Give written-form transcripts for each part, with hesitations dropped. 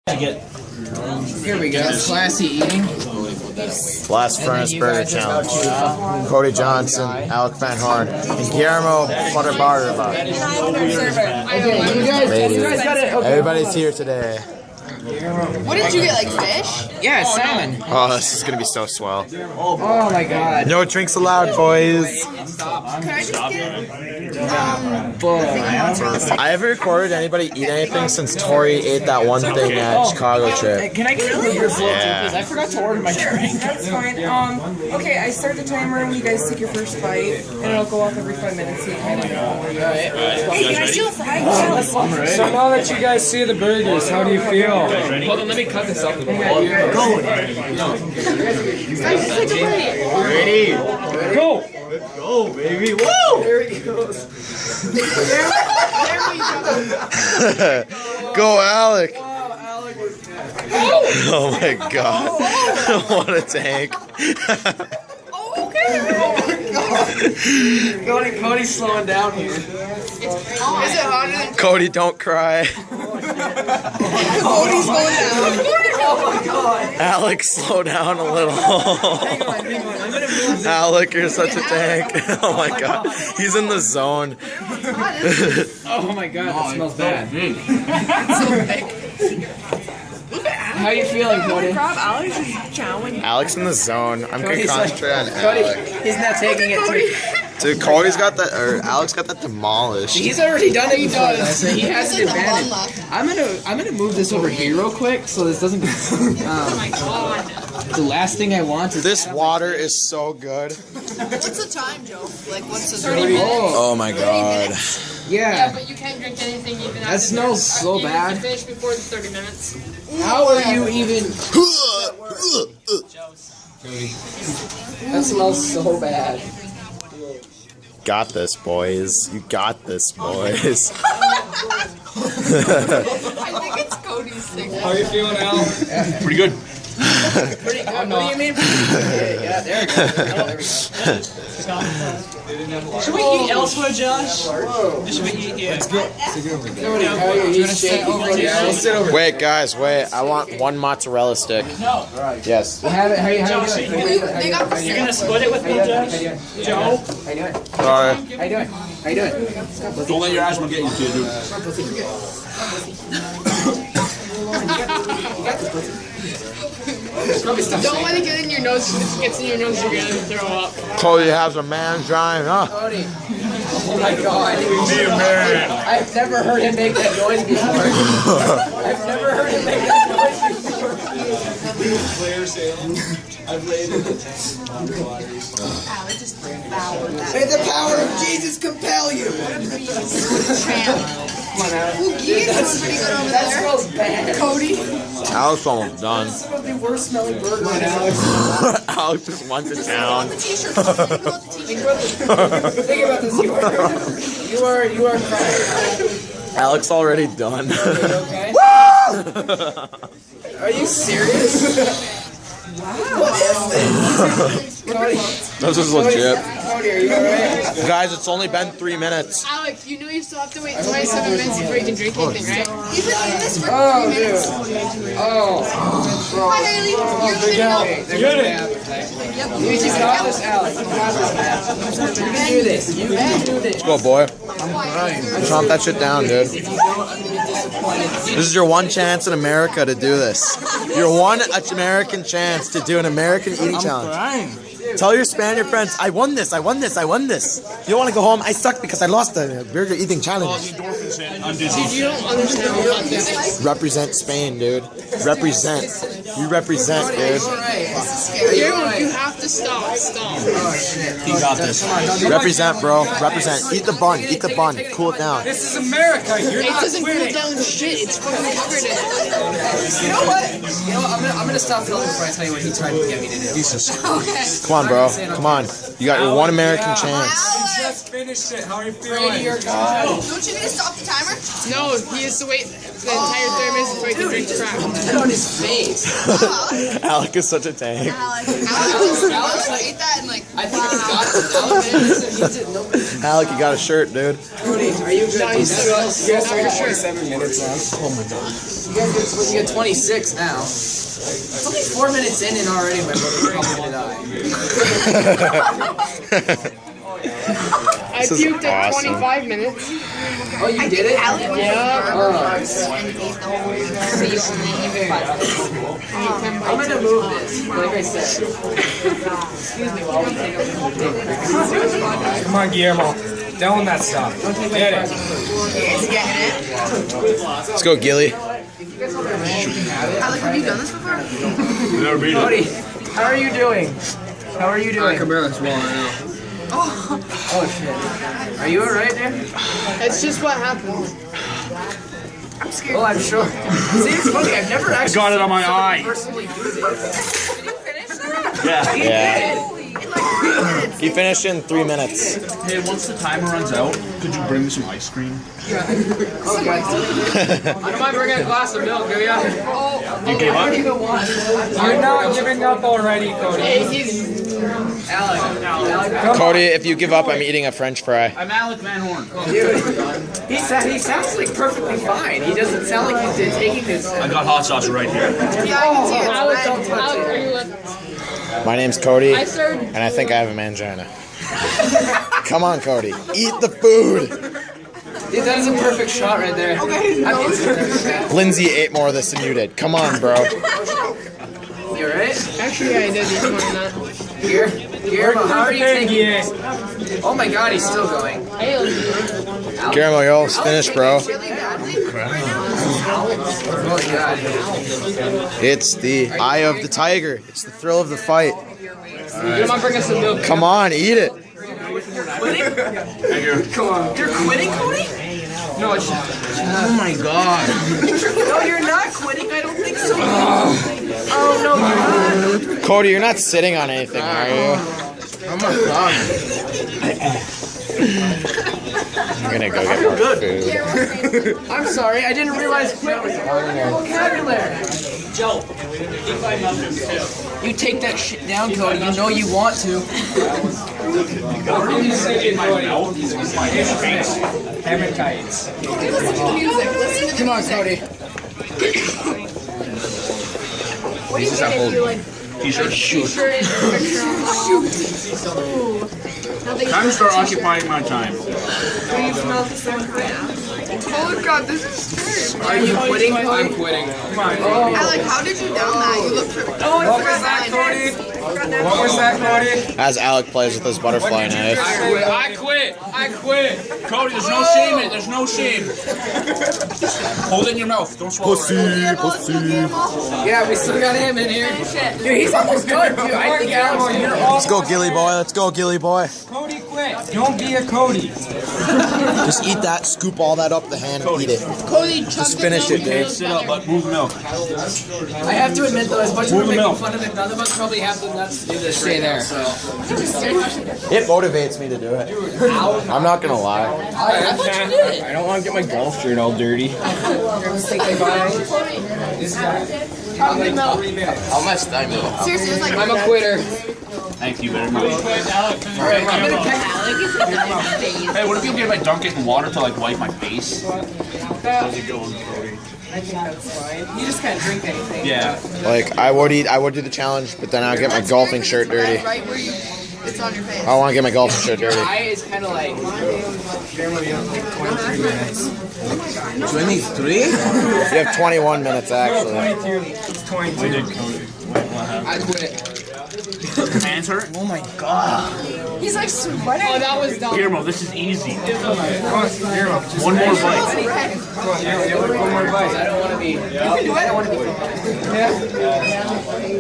Here we go. Classy eating. Last Furnace Burger Challenge. Cody Johnson, Alec Van Horn, and Guillermo Barter. Everybody's here today. What did you get, like fish? Yeah, salmon. Oh, this is gonna be so swell. Oh my god. No drinks allowed, boys. Can I just get I haven't recorded anybody eat anything since Tori ate that one thing at Chicago trip. Can I get your float too, please? I forgot to order my drink. That's fine. Okay, I start the timer when you guys take your first bite, and it'll go off every 5 minutes. So you kind of know. Hey, can I steal a fry? So now that you guys see the burgers, how do you feel? Hold on, let me cut this up. Go! Ready? Go! Go, baby! Woo! There he goes. Go, Alec! Wow, Alec was Oh my god. What a tank. Cody's slowing down here. Is it hotter than Cody, don't cry. Cody's going down? Oh my god. Alec, slow down a little. Hang on. I'm gonna move this. Alec, you're such a tank. Oh my god. He's in the zone. Oh my god, that smells bad. How you feeling, Cody? Alex is chowing. Alec's in the zone. I'm gonna Cody's concentrate on Cody, Alec. he's not taking it too. Dude, Cody's got that, or Alec's got that demolished. He's already done it before, so he has an He's like the advantage. one left. I'm gonna move this over here real quick so this doesn't. Oh my god. The last thing I want is This water is so good. What's the time, Joe? Like, what's the 30 minutes. Oh my god. Yeah. But you can't drink anything even That smells so bad. Finish before the 30 minutes. How are you even? That smells so bad. Got this, boys. You got this, boys. I think it's Cody's thing. How are you feeling, Al? Pretty good. Pretty good. What do you mean? Yeah, there we go. There we go. Should we eat elsewhere, Josh? Should we eat here? Let's go. Cody, how are you? You shaking over there? Let's sit over. Wait, guys, wait. I want one mozzarella stick. No. Yes. How you doing? They got the You're gonna split it with me, Josh? Joe? How you doing? Sorry. How you doing? How you doing? Don't let your asthma get you, dude. Don't let it get in your nose. If it gets in your nose, you're gonna throw up. Cody has a man giant, huh? Cody. Oh my god. I've never heard him make that noise before. I've never heard him make that noise before. May the power of Jesus compel you. Come on, Alex. That's pretty good over That there. smells bad. Cody. Alex almost done. Some of the worst smelling burgers. Come on, Alex. Alex just went to town. The t-shirt. Think about the Think t-shirt. about this. You are crying. Alex already done. Okay. Are you serious? What is this? Cody, This is legit. Cody, are you alright? Guys, it's only been 3 minutes. Alex, you know you still have to wait 27 minutes before you can drink anything, right? He's been in this for 3 Oh, minutes. dude. Oh. Hi, Haley. You're gonna know. Get it. You got this, Alex. You got this, man. You can do this. You can do this. Let's go, boy. Chomp that shit down, dude. This is your one chance in America to do this. Your one American chance to do an American eating challenge. Tell your Spaniard friends, I won this. You don't want to go home? I suck because I lost the burger eating challenge. Dude, you don't understand what this is. Represent Spain, dude. Represent. You represent, dude. You have to stop. He got this. Represent, bro. Represent. Eat the bun. Cool it down. This is America. You're It not doesn't cool winning. down shit. It's fucking covered in it. You know what? I'm gonna stop filming before I tell you what he tried to get me to do. Jesus. Okay. Come on, bro. Come on. You got your one American chance. You just finished it. How are you feeling? Pray to your God. Don't you need to stop the timer? No, he has to wait. the entire 30 minutes before he can drink crap. Put it on his face. Alec is such a tank. Alex ate that and like, I think he's got it. Alec needs it. No. Alec, you got a shirt, dude. Cody, are you good? You guys got 27 minutes on. Oh my god. You got 26 now. It's only 4 minutes in and already my brother's probably gonna die. I puked at 25 minutes. Oh, you did it? Yeah. I'm gonna move this, like I said. Excuse me while we take a Come on, Guillermo. Down that stuff. Get it. Let's go, Gilly. Alec, have you done this before? Never beat it. Cody, how are you doing? How are you doing? I can barely swallow now. Oh shit. Are you alright there? It's just what happened. I'm scared. Oh, I'm sure. See, it's funny. I've never actually got it on my seen somebody eye. personally do this. Did you finish that? Yeah. Yeah. In like 3 minutes. He finished in 3 minutes. Hey, once the timer runs out, could you bring me some ice cream? Oh, God. I don't mind bringing a glass of milk, do ya? You gave up? You're not giving up already, Cody. Alec. Cody, if you give up, I'm eating a French fry. I'm Alec Van Horn. Dude, he sounds like perfectly fine. He doesn't sound like he's taking this. I got hot sauce right here. Yeah, I can see it. Alec, Red. Alec, are you with? My name's Cody, I served. and I think I have a mangina. Come on, Cody. Eat the food. Dude, that is a perfect shot right there. Okay. Lindsay ate more of this than you did. Come on, bro. You alright? Actually, I did eat more than that. Here? How are you taking Yeah. Oh my god, he's still going. Guillermo, you're almost finished, bro. Really badly right now. Oh my god. It's the eye of the tiger. It's the thrill of the fight. You don't mind bringing some milk? Come on, eat it. Thank you. Come on. You're quitting, Cody? No, it's Oh my god. No, you're not quitting. I don't think so. Oh no, you're not. Cody, you're not sitting on anything, are you? Oh my god. I'm gonna go get more food. I'm sorry. I didn't realize quit was part of your vocabulary. Joe, you take that shit down, Cody. You know you want to. Hematites. Listen to music. Listen to Come on, Cody. What do you think if you like T-shirt. T-shirt and picture on the wall. Time to start occupying my time. Oh god, this is scary. Are you quitting, I'm Cody? quitting. Alec, how did you down that? You look for. Oh, What was that, Cody? What was that, Cody? As Alec plays with his butterfly knife. I quit. Cody, there's no shame in it. There's no shame. Hold it in your mouth. Don't swallow it. Yeah, we still got him in here. Dude, he's almost done, too. I think Alex You're all Let's go, Gilly boy. Let's go, Gilly boy. Cody quit. Don't be a Cody. Just eat that, scoop all that up the hand, and eat it. Cody, Just finish it, dude. Sit up, but move the milk. I have to admit, though, as much as Move we're the making milk. fun of it, none of us probably have the nuts to do this right there. So. It motivates me to do it. I'm not gonna lie. I thought you did. I don't want to get my golf shirt all dirty. How much time, though? Seriously, it's like. I'm a quitter. Thank you very much. I'm gonna pick. Hey, what if you get my dunk it in water to like wipe my face? You just can't drink anything. Yeah. Like I would do the challenge, but then I'll get my golfing shirt dirty. Right where you. It's on your face. I want to get my golfing shirt dirty. Eye is kind of like. 23 minutes. 23? You have 21 minutes actually. 22. It's 22. I quit. Hands hurt? He's like sweating. Oh, that was dumb. Guillermo, this is easy. Come on, Guillermo. Just One more bite. Come on, Guillermo. One more I bite. don't want to be. I don't want to be.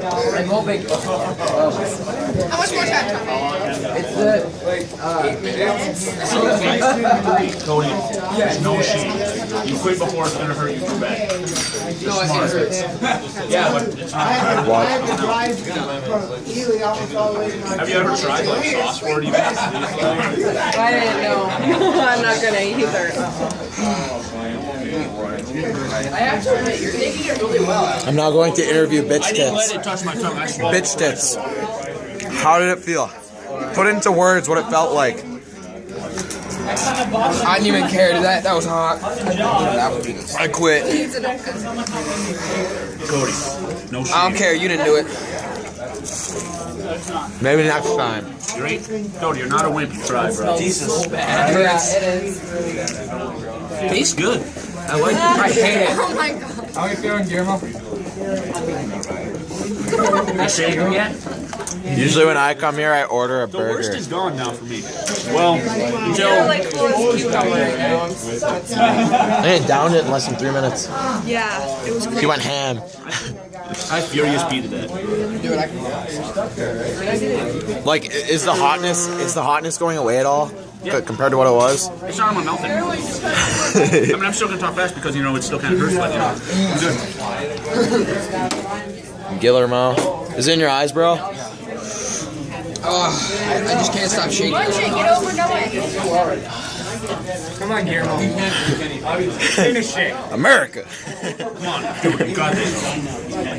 I won't make. How much more time? Cody, there's no shame. You quit before it's gonna hurt you too bad. No, it hurts. Yeah, but it's not. Have you ever tried like sauce for it even? I didn't know. I'm not gonna either. I have to admit, you're taking it really well. I'm now going to interview bitch I didn't let tits. it touch my tongue. I swallowed Bitch tits. How did it feel? Put into words what it felt like. I didn't even care. That was hot. That would be good. I quit. Cody, no shame. I don't care. You didn't do it. Maybe next time. You ain't, Cody, you're not a wimp. You try, bro. Jesus. Yeah, it is. Tastes good. I like it. I hate it. Oh my god. How are you feeling, Guillermo? You shaving yet? Usually when I come here, I order a The worst burger. is gone now for me. Well, You're until like cool as cucumber right now. I ain't downed it in less than 3 minutes. Yeah, it was He great. went ham. I furious beat to that. Like, is the hotness going away at all? Compared to what it was? It's not on my mouth anymore. I mean, I'm still gonna talk fast because you know it still kind of hurts, but you know, I'm good. Guillermo. Is it in your eyes, bro? I just can't stop shaking. Get over Noah. Come on, Guillermo. Finish it. America. Come on, dude, you got this.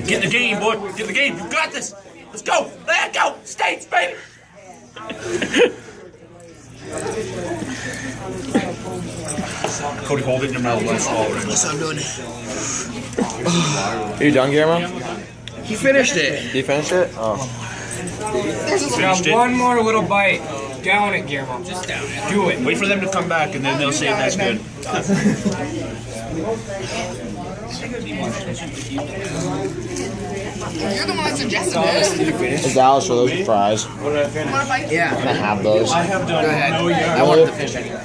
Get in the game, boy. Get in the game. You got this. Let's go. Let's go. States, baby. Cody, hold it in your mouth. Let's swallow it. That's what I'm doing. Are you done, Guillermo? He finished it. You finished it? Oh. Now Finished it. one more little bite. Down it, Guillermo. Just down it. Do it. Wait for them to come back, and then they'll say if that's good. You're the one that suggested it. It's Dallas for those fries. Yeah. Can I have those? Go ahead. I wanted the fish anyway.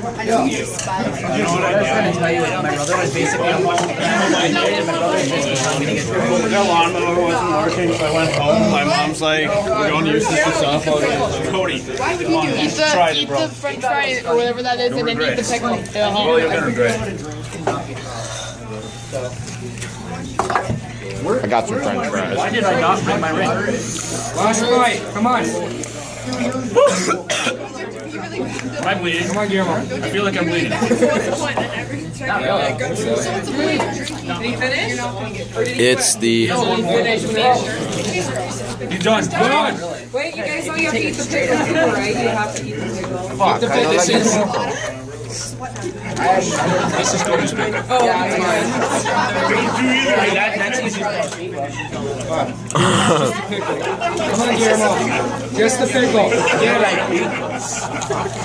I know you despise it. I was going to tell you, my brother was basically my brother was basically telling me to get through. Their lawnmower wasn't working, so I went home. My mom's like, we're going to use this for stuff. Cody, Why would you do eat the french fry or whatever that is and then eat the pickle? well, you're gonna regret it. I got some french fries. Why did I not bring my ring? Last bite. Come on. Am I bleeding? Come on, Guillermo. I feel like I'm bleeding. Did he finish? It's the... You done? Done. Wait, you guys know you have to eat the pickle too, right? You have to eat the pickle. Fuck, I know that is... This is Cody's pick. Oh, yeah, That's easy. Come on, Guillermo. Just the pickle. Get it.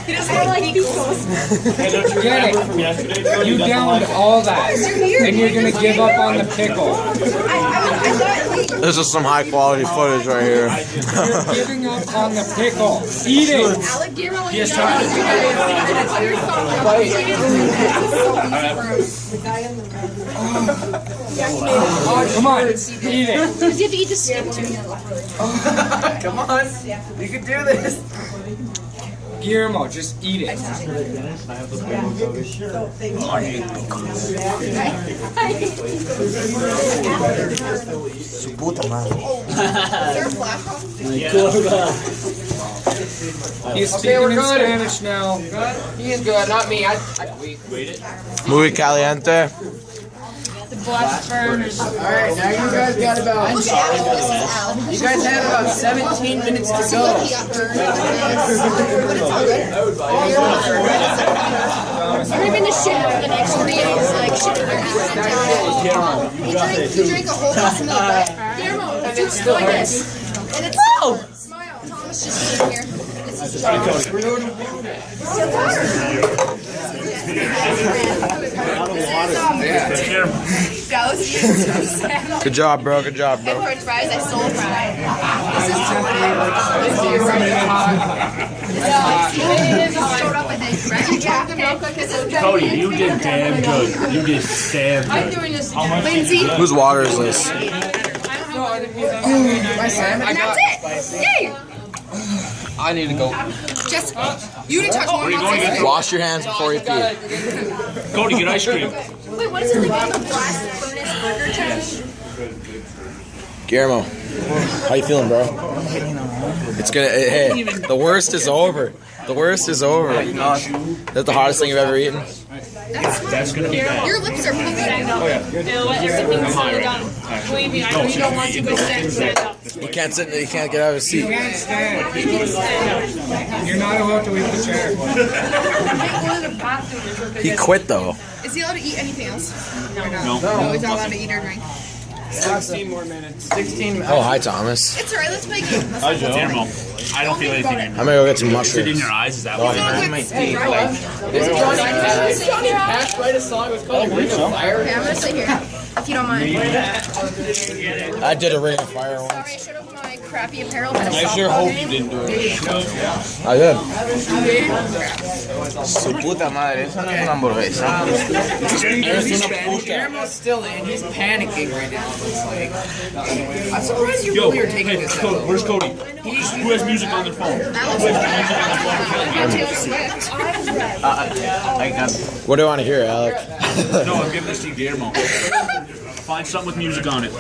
he doesn't have like pickles. Get it. You downed all that. And you're going to give up on the pickle. This is some high quality footage right here. You're giving up on the pickle. Eat it. Alec, Guillermo, Yes, try it. Come on. Eat it. Because you have to eat the skin too. Come on. You can do this. Guillermo, just eat it. Su puta madre. Is there a flash on? He's speaking in Spanish now. He is good, not me. I quit. Muy caliente. Alright, now you guys got about... You guys have about 17 minutes to go. You're even to shit for the next 3 days, like shit in your ass. You drink a whole glass of milk, right? Guillermo, it's like this. And it's... Smile. Thomas just sitting here. This is Good job, bro. Good job, bro. French fries, I stole fries. Cody, you did damn good. You did damn good. I'm doing this again. Lindsay. Whose water is this? And that's it. Yay! I need to go. Just, you didn't touch one. Wash your hands before you pee. Cody, get ice cream. Wait, what is it again? The blast furnace burger challenge? Guillermo, how you feeling, bro? It's gonna. Hey, the worst is over. The worst is over. That's the hottest thing you've ever eaten. That's gonna be bad. Your lips are puffy. Oh yeah. Everything's slow down. Believe me, I know you don't want to go stand up. He can't sit. He can't get out of his seat. You can't stand. You're not allowed to leave the chair. He quit though. Is he allowed to eat anything else? No. No, he's not allowed to eat or drink. 16 more minutes. 16 minutes. Oh, hi, Thomas. It's alright, let's make it. Guillermo, I don't feel anything I'm gonna go get some Is it in mushrooms. your eyes? Is that what it is? Hey, Johnny Cash write a song? It's called Ring of Fire. Okay, I'm gonna sit here, if you don't mind. I did a Ring of Fire once. Sorry, I showed up my crappy apparel. I sure hope you didn't do it. I did. Su puta madre, eso no es una hamburguesa. Guillermo's still in. He's panicking right now. It's like, I'm surprised you really are taking this. Cody, where's Cody? Who has music on their phone? What do you want to hear, Alec? No, I'm giving this to Guillermo. Find something with music on it.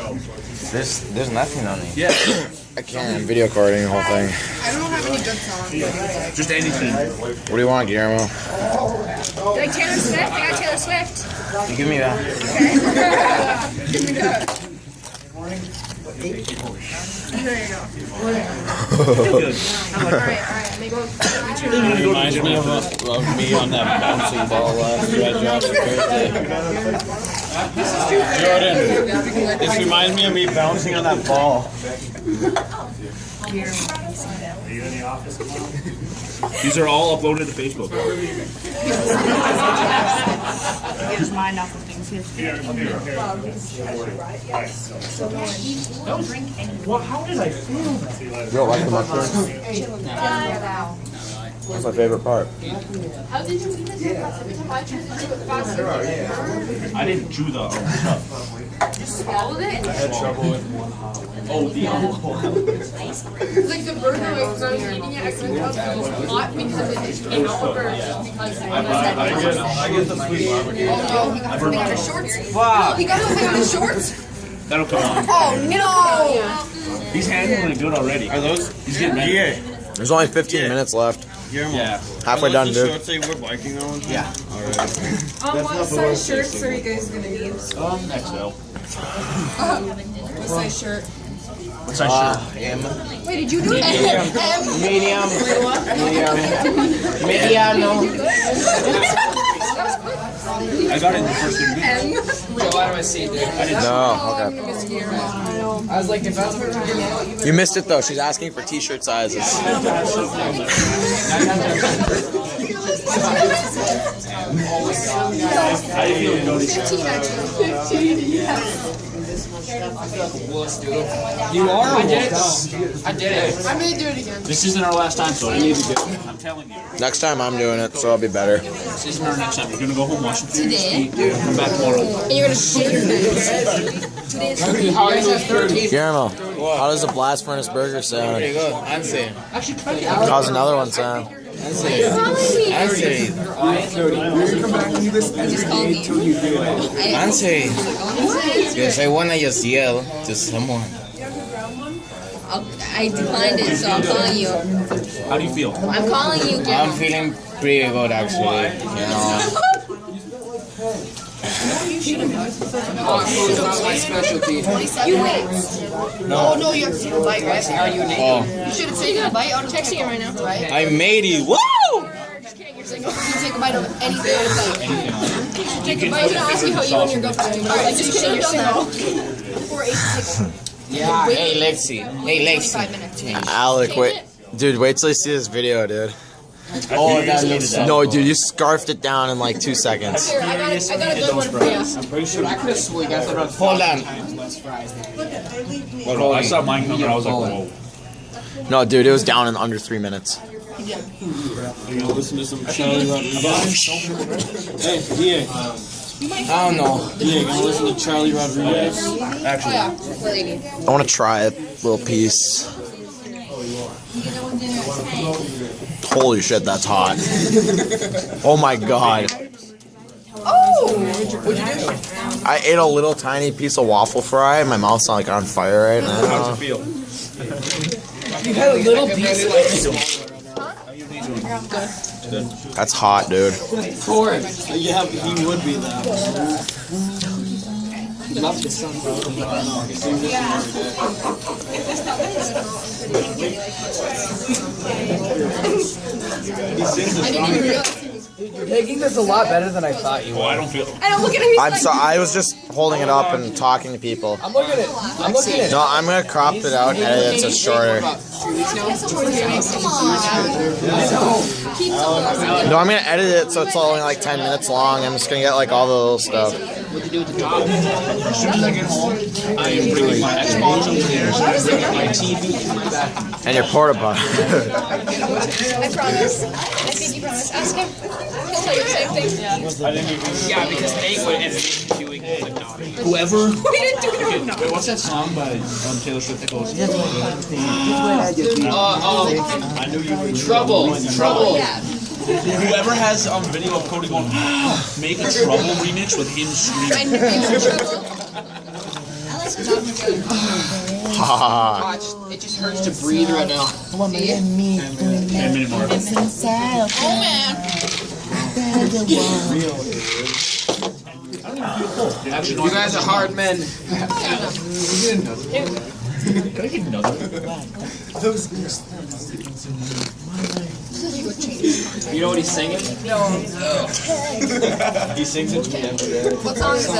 There's nothing on it. Yeah. I can't. Video recording the whole thing. I don't have any good songs. Just anything. What do you want, Guillermo? Like Taylor Swift? I got Taylor Swift. Give me that. Give me that. There you go. Good. Alright, let me go. It reminds me of me on that bouncing ball last year at Josh's birthday. Jordan, this reminds me of me bouncing on that ball. These are all uploaded to Facebook. Get his mind off of things. Don't drink any. Well, how did I feel? You don't like the mushrooms? That's my favorite part. How did you eat this? I didn't chew the stuff. You swallowed it? I had trouble with Oh, the It's like the burger, like, when I was eating it, I couldn't tell if it was hot because it just came out of her. Because I get the sweet barbecue. Oh no, he got something on his shorts. Wow. He got something on his shorts? That'll come on. Oh no! He's handling it good already. Are those? He's getting better. Yeah. There's only 15 minutes left. Yeah. Halfway done, dude. Shorts say we're biking on? Yeah. Alright. What size shirts are you guys gonna need? XL. What size shirt? What size shirt? Wait, did you do it? Medium. Mediano. I got it in the first 30 minutes. So why do I see it there? No, okay. I was like, if that's what we're doing, You missed it though. She's asking for t-shirt sizes. you are. I did it. I did it. I'm gonna do it again. This isn't our last time, so you need to do it. I'm telling you. Next time I'm doing it, so I'll be better. This isn't our next time. We're gonna go home, wash some food, Today? eat, come back tomorrow. And you're gonna shit your pants. Today's Guillermo, how does a blast furnace burger sound? Pretty good. Answer. How's another one sound? Answer. Answer. Because I wanna just yell to someone. I declined it, so I'm calling you. How do you feel? I'm calling you, I'm Guillermo. feeling pretty good actually. You know. That's my specialty. 27 minutes. No, no, you have to take a bite, right? Oh, You should have taken a bite. I'm texting him right now. I made it. Woo! Just kidding. You're saying you take a bite of anything on a bite. Take a bite. I'm gonna ask you how you and your girlfriend are doing. Alright, just kidding. You're saying no. 486. Yeah. Hey Lexi. Hey Lexi. 5 minutes. Alec, wait. Dude, wait till you see this video, dude. Oh, that looks so No, cool. dude, you scarfed it down in like 2 seconds. Here, I got a good one for you. I'm pretty sure I could have sworn you guys about hold on. I saw mine come and I was like, whoa. No, dude, it was down in under 3 minutes. Listen to some Charlie Rodriguez. Hey, I don't know. yeah, gonna listen to Charlie Rodriguez. Oh yeah, what do you need? I want to try a little piece. Holy shit, that's hot. Oh my god. What'd you do? I ate a little tiny piece of waffle fry. My mouth's like on fire right now. How'd you feel? You had a little piece. That's hot, dude. Yeah, he would be that. You're taking this a lot better than I thought you would. I don't feel. I don't look at him. He's I'm like, so I was just holding it up and talking to people. I'm looking at. I'm looking at. No, I'm gonna crop it out and edit it so it's shorter. come on. No, I'm gonna edit it so it's only like 10 minutes long. I'm just gonna get like all the little stuff. As soon as I get home, I am bringing my Xbox upstairs, my TV, my back. And your porta potty. I promise. I think you promise. Ask him. He'll tell you the same thing. Yeah, because Nate would end up doing it, but not. Whoever. We didn't do it. Wait, what's that song by Taylor Swift that goes? I knew you would. Trouble. Yeah. Whoever has video of Cody going, make a Trouble remix with him screaming. And you're in trouble. Haha. Watch. It just hurts to breathe right now. 10 minute mark. Oh man. You guys are hard men. Can I get another? You know what he's singing? He sings it to me every day. What song is it?